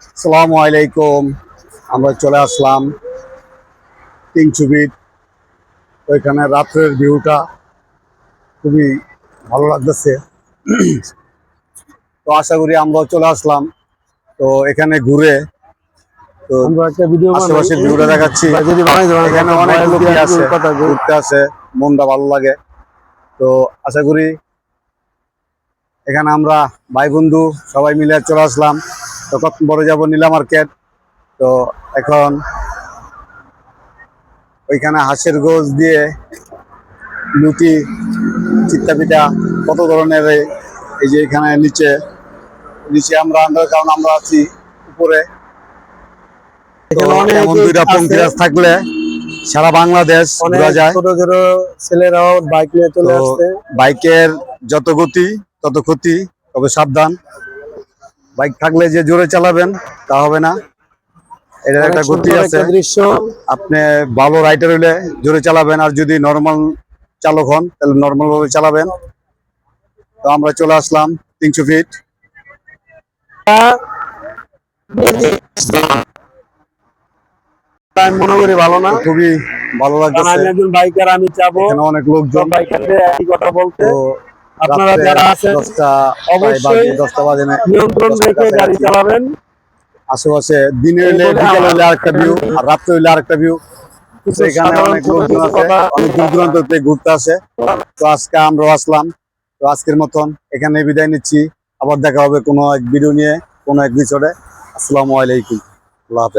আসসালামু আলাইকুম। আমরা চলে আসলাম তিনচুবিট। ওইখানে রাত্রের ভিউটা খুবই ভালো লাগতেছে। তো আশা করি আমরাও চলে আসলাম। তো এখানে ঘুরে তো আমরা একটা ভিডিও বানাই, আশেপাশের ভিউটা দেখাচ্ছি। যদি বানাই দেন এখানে একটা অনেক ভয়েস লোকই দিয়ে আছে, কথা কই। ঘুরতে আসে, মনটা ভালো লাগে। তো আশা করি এখানে আমরা ভাই বন্ধু সবাই মিলে চলে আসলাম। তো কতক্ষণ পরে যাবো নীলা মার্কেট। তো এখন ওইখানে হাঁসের গোশ দিয়ে লুটি, চিত্তা পিঠা, কত ধরনের এই যে এখানে নিচে নিচে আমরা আন্ডারগ্রাউন্ড আমরা আছি উপরে। তো এখানে অনেক এমন দুইটা আছে, পঙ্কিরাজ থাকলে সারা বাংলাদেশ অনেক ঘোরা যায়। ছোট ছোট ছেলেরাও বাইক নিয়ে তো চলে আসছে। বাইকের যত গতি তত ক্ষতি, তবে সাবধান। বাইক থাকলে যে জোরে চালাবেন তা হবে না, এটার অনেক একটা গতি সুন্দর আছে। একটা দৃশ্য। আপনি ভালো রাইডার হইলে জোরে চালাবেন, আর যদি নর্মাল চালক হন তাহলে নর্মাল ভাবে চালাবেন। তো আমরা চলে আসলাম 300 ফিট। আমি মনে করি ভালো না, তো খুবই ভালো কারণ লাগতেছে। আমি একজন বাইকার, আমি চাবো এখানে অনেক সব লোকজন। বাইকারদের একই কথা বলতে। তো আপনারা রাত্রে যারা আছেন 10টা প্রায় অবশ্যই বাজে, 10টা বাজে না, নিয়ন্ত্রণ 10টার রেখে গাড়ি কাছাকাছি। চালাবেন। আশেপাশে দিনে এই হইলে, বলে বিকাল আমার হইলে আরেকটা ভিউ, আর রাত্রে হইলে আরেকটা ভিউ। তো কিছু এখানে সাধারণ অনেক ছোট লোকজন কিছু আছে, কথা। অনেক দূর দূরান্ত থেকে ঘুরতে আসে। তো আজকে আমরাও আসলাম। তো আজকের মতন এখানে বিদায় নিচ্ছি। আবার দেখা হবে কোনো এক ভিডিও নিয়ে, কোনো এক এপিসোডে। আসসালামু আলাইকুম। আল্লাহ হাফেজ।